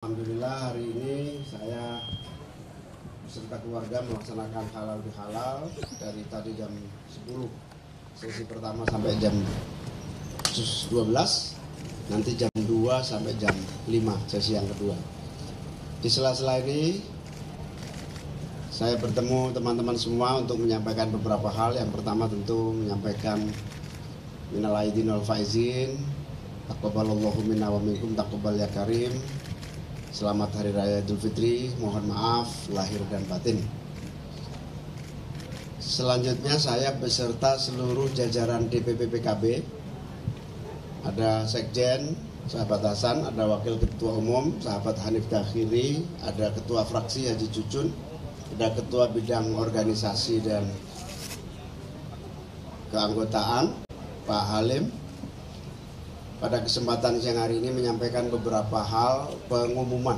Alhamdulillah hari ini saya beserta keluarga melaksanakan halal bihalal dari tadi jam 10 sesi pertama sampai jam 12, nanti jam 2 sampai jam 5 sesi yang kedua. Di sela-sela ini saya bertemu teman-teman semua untuk menyampaikan beberapa hal. Yang pertama tentu menyampaikan minal aidin wal faizin, taqabbalallahu minna wa minkum taqabbal ya karim. Selamat Hari Raya Idul Fitri, mohon maaf lahir dan batin. Selanjutnya saya beserta seluruh jajaran DPP PKB, ada Sekjen, sahabat Hasan, ada Wakil Ketua Umum, sahabat Hanif Dakhiri, ada Ketua Fraksi Haji Cucun, ada Ketua Bidang Organisasi dan Keanggotaan Pak Halim. Pada kesempatan siang hari ini menyampaikan beberapa hal pengumuman.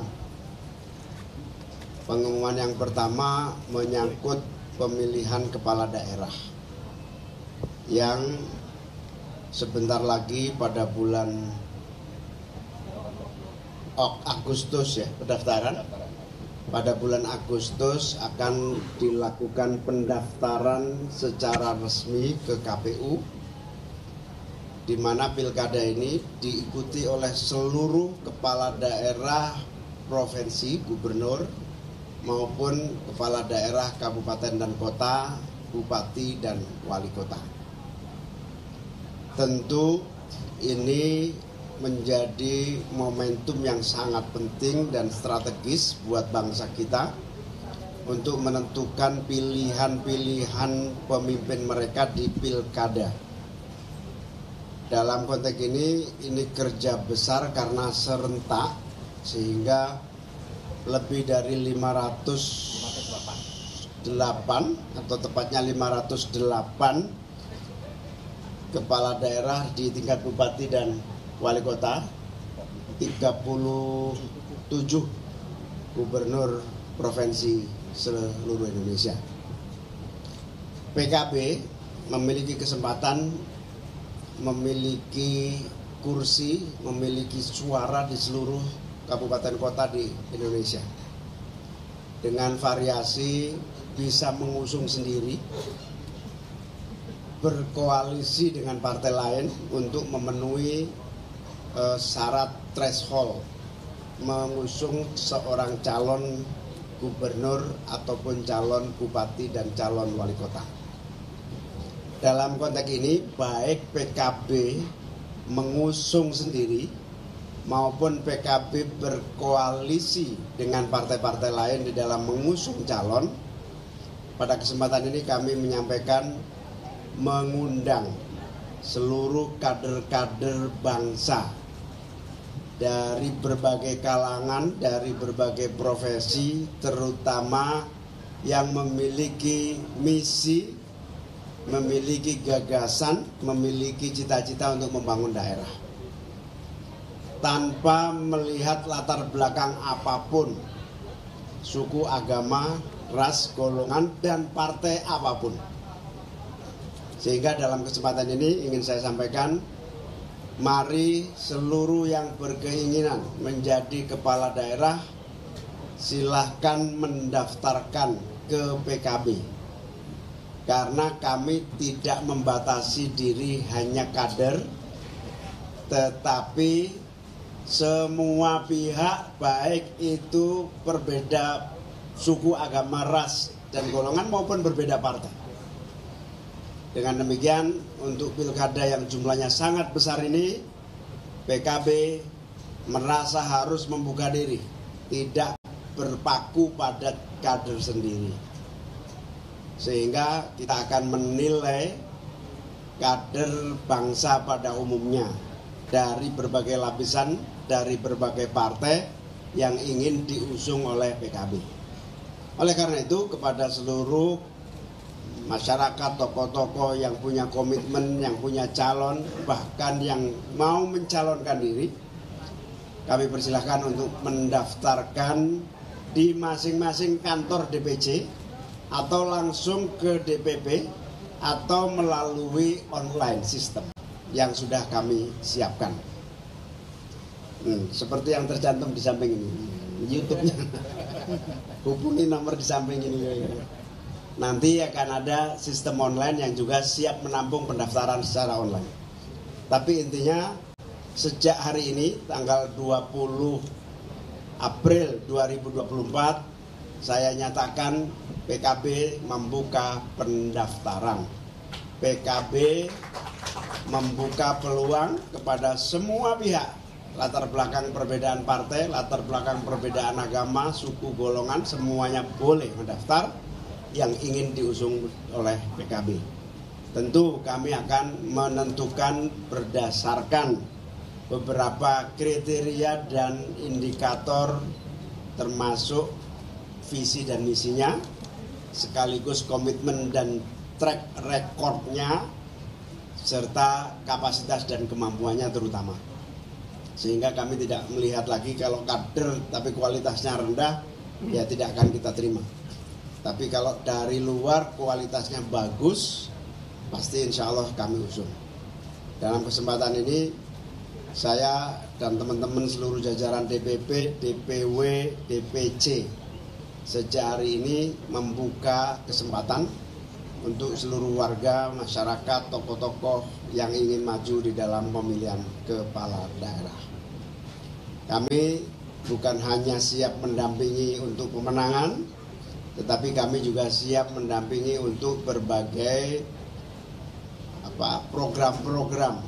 Pengumuman yang pertama menyangkut pemilihan kepala daerah yang sebentar lagi pada bulan Agustus ya, pendaftaran. Pada bulan Agustus akan dilakukan pendaftaran secara resmi ke KPU, di mana pilkada ini diikuti oleh seluruh kepala daerah provinsi, gubernur, maupun kepala daerah kabupaten dan kota, bupati dan wali kota. Tentu ini menjadi momentum yang sangat penting dan strategis buat bangsa kita untuk menentukan pilihan-pilihan pemimpin mereka di pilkada. Dalam konteks ini kerja besar karena serentak, sehingga lebih dari 508 atau tepatnya 508 kepala daerah di tingkat bupati dan wali kota, 37 gubernur provinsi seluruh Indonesia. PKB memiliki kesempatan, memiliki kursi, memiliki suara di seluruh kabupaten kota di Indonesia. Dengan variasi bisa mengusung sendiri, berkoalisi dengan partai lain untuk memenuhi syarat threshold mengusung seorang calon gubernur ataupun calon bupati dan calon wali kota. Dalam konteks ini, baik PKB mengusung sendiri maupun PKB berkoalisi dengan partai-partai lain di dalam mengusung calon. Pada kesempatan ini kami menyampaikan, mengundang seluruh kader-kader bangsa dari berbagai kalangan, dari berbagai profesi, terutama yang memiliki misi, memiliki gagasan, memiliki cita-cita untuk membangun daerah. Tanpa melihat latar belakang apapun, suku, agama, ras, golongan, dan partai apapun. Sehingga dalam kesempatan ini ingin saya sampaikan, mari seluruh yang berkeinginan menjadi kepala daerah, silahkan mendaftarkan ke PKB. Karena kami tidak membatasi diri hanya kader, tetapi semua pihak, baik itu berbeda suku, agama, ras, dan golongan maupun berbeda partai. Dengan demikian, untuk pilkada yang jumlahnya sangat besar ini, PKB merasa harus membuka diri, tidak berpaku pada kader sendiri. Sehingga kita akan menilai kader bangsa pada umumnya dari berbagai lapisan, dari berbagai partai yang ingin diusung oleh PKB. Oleh karena itu, kepada seluruh masyarakat, tokoh-tokoh yang punya komitmen, yang punya calon, bahkan yang mau mencalonkan diri, kami persilahkan untuk mendaftarkan di masing-masing kantor DPC atau langsung ke DPP atau melalui online sistem yang sudah kami siapkan. Seperti yang tercantum di samping ini. YouTube-nya. Hubungi nomor di samping ini. Nanti akan ada sistem online yang juga siap menampung pendaftaran secara online. Tapi intinya sejak hari ini tanggal 20 April 2024 saya nyatakan PKB membuka pendaftaran. PKB membuka peluang kepada semua pihak, latar belakang perbedaan partai, latar belakang perbedaan agama, suku, golongan, semuanya boleh mendaftar yang ingin diusung oleh PKB. Tentu kami akan menentukan berdasarkan beberapa kriteria dan indikator termasuk visi dan misinya, sekaligus komitmen dan track recordnya, serta kapasitas dan kemampuannya terutama. Sehingga kami tidak melihat lagi kalau kader tapi kualitasnya rendah, ya tidak akan kita terima. Tapi kalau dari luar kualitasnya bagus, pasti insya Allah kami usung. Dalam kesempatan ini, saya dan teman-teman seluruh jajaran DPP, DPW, DPC sejak hari ini membuka kesempatan untuk seluruh warga, masyarakat, tokoh-tokoh yang ingin maju di dalam pemilihan kepala daerah. Kami bukan hanya siap mendampingi untuk pemenangan, tetapi kami juga siap mendampingi untuk berbagai program-program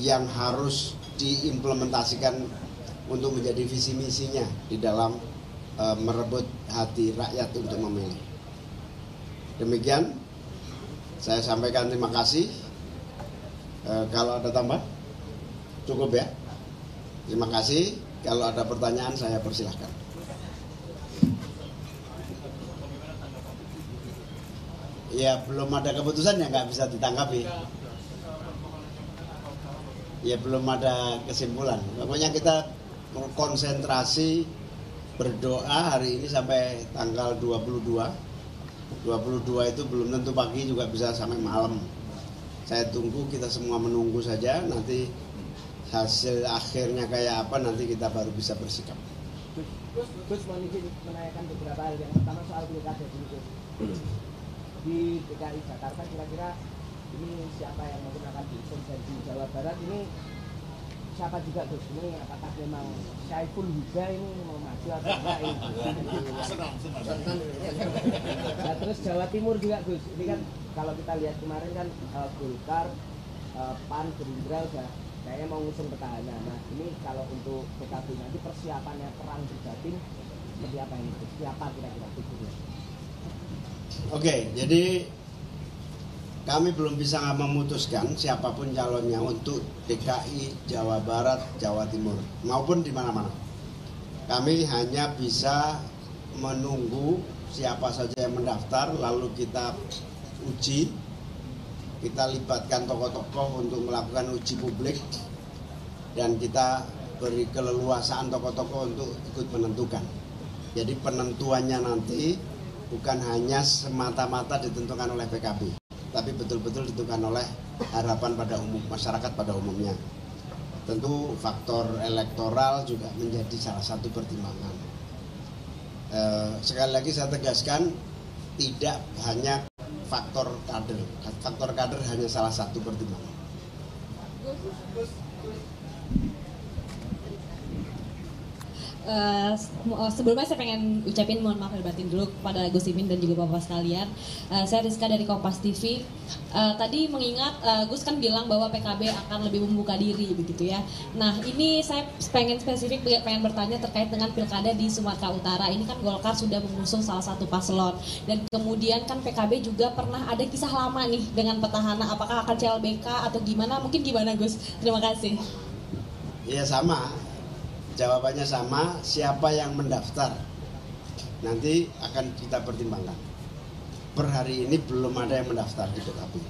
yang harus diimplementasikan untuk menjadi visi misinya di dalam merebut hati rakyat untuk memilih. Demikian saya sampaikan, terima kasih. Kalau ada tambah, cukup ya. Terima kasih. Kalau ada pertanyaan saya persilahkan. Ya belum ada keputusan ya nggak bisa ditanggapi. Ya belum ada kesimpulan. Pokoknya kita konsentrasi berdoa hari ini sampai tanggal 22. 22 itu belum tentu pagi, juga bisa sampai malam. Saya tunggu, kita semua menunggu saja. Nanti hasil akhirnya kayak apa nanti kita baru bisa bersikap. Gus mau menanyakan beberapa hal. Yang pertama soal pilkada dulu, Gus. Di DKI Jakarta kira-kira ini siapa yang mungkin akan diusung, dan di Jawa Barat ini siapa juga, Gus? Ini apakah memang Syaiful Huda ini mau maju atau enggak ini? Nah, terus Jawa Timur juga, Gus. Ini kan kalau kita lihat kemarin kan Golkar, PAN, Gerindra udah kayaknya mau ngusung petahana. Nah ini kalau untuk PKB nanti persiapannya perang di Jatim seperti apa ini? Siapa kira-kira figurnya? Oke, jadi kami belum bisa memutuskan siapapun calonnya untuk DKI, Jawa Barat, Jawa Timur, maupun di mana-mana. Kami hanya bisa menunggu siapa saja yang mendaftar, lalu kita uji, kita libatkan tokoh-tokoh untuk melakukan uji publik, dan kita beri keleluasaan tokoh-tokoh untuk ikut menentukan. Jadi penentuannya nanti bukan hanya semata-mata ditentukan oleh PKB, tapi betul-betul ditentukan oleh harapan pada umum masyarakat pada umumnya. Tentu faktor elektoral juga menjadi salah satu pertimbangan. Sekali lagi saya tegaskan, tidak hanya faktor kader hanya salah satu pertimbangan. Sebelumnya saya pengen ucapin mohon maaf lahir batin dulu kepada Gus Imin dan juga Bapak sekalian. Saya Rizka dari Kompas TV. Tadi mengingat Gus kan bilang bahwa PKB akan lebih membuka diri begitu ya. Nah ini saya pengen spesifik pengen bertanya terkait dengan pilkada di Sumatera Utara. Ini kan Golkar sudah mengusung salah satu paslon, dan kemudian kan PKB juga pernah ada kisah lama nih dengan petahana. Apakah akan CLBK atau gimana? Mungkin gimana Gus? Terima kasih. Ya sama. Jawabannya sama, siapa yang mendaftar nanti akan kita pertimbangkan. Per hari ini belum ada yang mendaftar di PKB.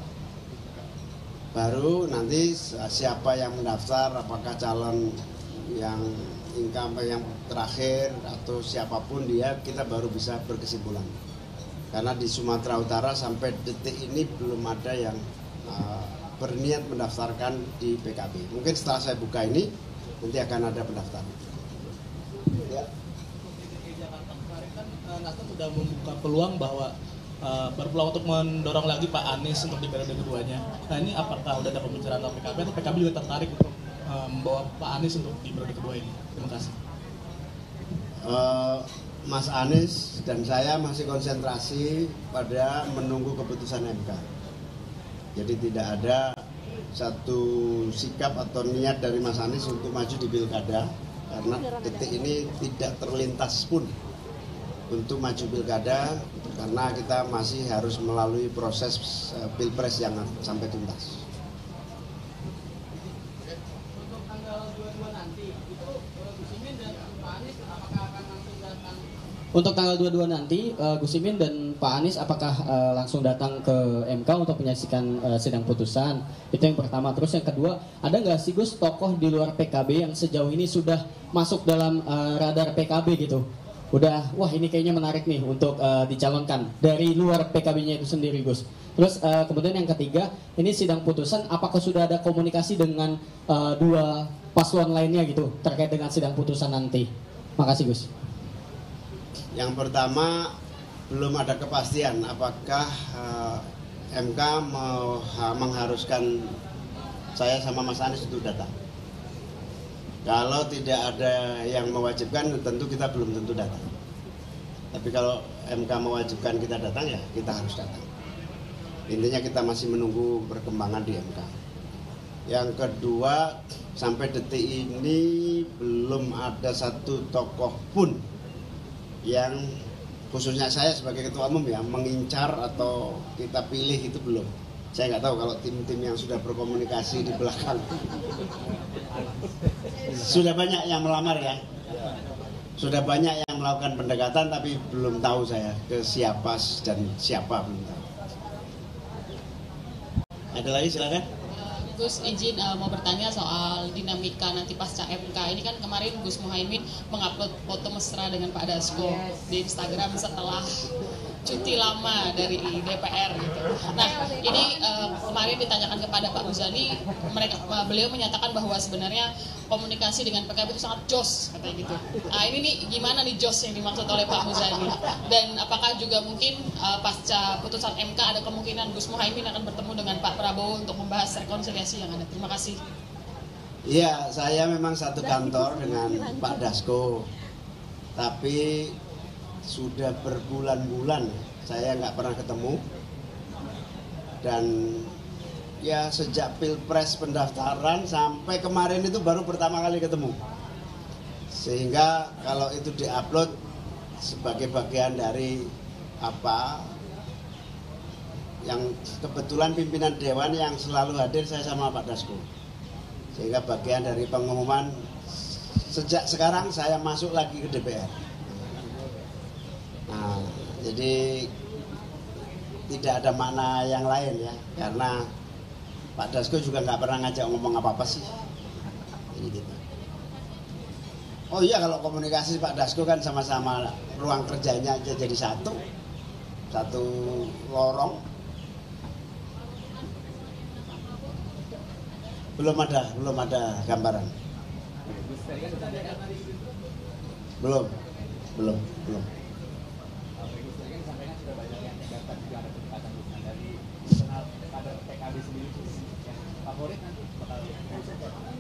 Baru nanti siapa yang mendaftar, apakah calon yang income yang terakhir atau siapapun dia, kita baru bisa berkesimpulan. Karena di Sumatera Utara sampai detik ini belum ada yang berniat mendaftarkan di PKB. Mungkin setelah saya buka ini nanti akan ada pendaftaran. sudah membuka peluang bahwa berpeluang untuk mendorong lagi Pak Anies untuk di periode keduanya. Nah ini apakah udah ada pembicaraan sama PKB atau PKB juga tertarik untuk membawa Pak Anies untuk di periode kedua ini? Terima kasih. Mas Anies dan saya masih konsentrasi pada menunggu keputusan MK. Jadi tidak ada satu sikap atau niat dari Mas Anies untuk maju di pilkada, karena detik ini tidak terlintas pun untuk maju pilkada, karena kita masih harus melalui proses pilpres yang sampai tuntas. Untuk tanggal 22 nanti itu Gus Imin dan Pak Anies apakah akan langsung datang? Untuk tanggal 22 nanti Gus Imin dan Pak Anies apakah langsung datang ke MK untuk menyaksikan sidang putusan? Itu yang pertama. Terus yang kedua, ada nggak sih Gus tokoh di luar PKB yang sejauh ini sudah masuk dalam radar PKB gitu? Udah, wah ini kayaknya menarik nih untuk dicalonkan dari luar PKB-nya itu sendiri Gus. Terus kemudian yang ketiga, ini sidang putusan apakah sudah ada komunikasi dengan dua paslon lainnya gitu terkait dengan sidang putusan nanti? Makasih Gus. Yang pertama, belum ada kepastian apakah MK mengharuskan saya sama Mas Anies untuk datang. Kalau tidak ada yang mewajibkan, tentu kita belum tentu datang. Tapi kalau MK mewajibkan kita datang, ya kita harus datang. Intinya kita masih menunggu perkembangan di MK. Yang kedua, sampai detik ini belum ada satu tokoh pun yang khususnya saya sebagai ketua umum ya mengincar atau kita pilih, itu belum. Saya nggak tahu kalau tim-tim yang sudah berkomunikasi di belakang. Sudah banyak yang melamar ya. Sudah banyak yang melakukan pendekatan, tapi belum tahu saya ke siapa dan siapa, belum tahu. Ada lagi, silakan. Gus izin mau bertanya soal dinamika nanti pasca MK. Ini kan kemarin Gus Muhaimin mengupload foto mesra dengan Pak Dasko di Instagram setelah cuti lama dari DPR gitu. Nah ini kemarin ditanyakan kepada Pak Muzani, beliau menyatakan bahwa sebenarnya komunikasi dengan PKB itu sangat jos katanya gitu. Nah ini nih gimana nih jos yang dimaksud oleh Pak Muzani? Dan apakah juga mungkin pasca putusan MK ada kemungkinan Gus Muhaimin akan bertemu dengan Pak Prabowo untuk membahas rekonsiliasi yang ada? Terima kasih. Iya, saya memang satu kantor dengan Pak Dasko, tapi sudah berbulan-bulan saya nggak pernah ketemu. Dan ya sejak pilpres pendaftaran sampai kemarin itu baru pertama kali ketemu. Sehingga kalau itu diupload sebagai bagian dari apa yang kebetulan pimpinan dewan yang selalu hadir saya sama Pak Dasko. Sehingga bagian dari pengumuman sejak sekarang saya masuk lagi ke DPR. Nah, jadi tidak ada makna yang lain ya, karena Pak Dasko juga nggak pernah ngajak ngomong apa-apa sih. Jadi gitu. Oh iya, kalau komunikasi Pak Dasko kan sama-sama ruang kerjanya aja jadi satu lorong. Belum ada gambaran. Belum.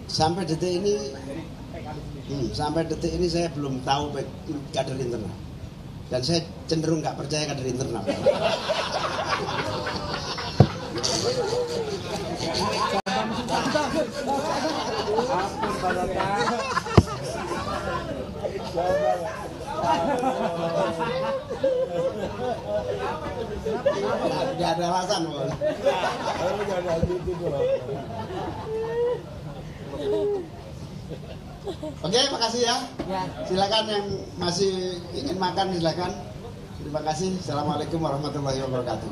Sampai detik ini saya belum tahu kader internal, dan saya cenderung nggak percaya kader internal. Tidak ada alasan, Bos. Oke, makasih ya. Silakan yang masih ingin makan, silakan. Terima kasih. Assalamualaikum warahmatullahi wabarakatuh.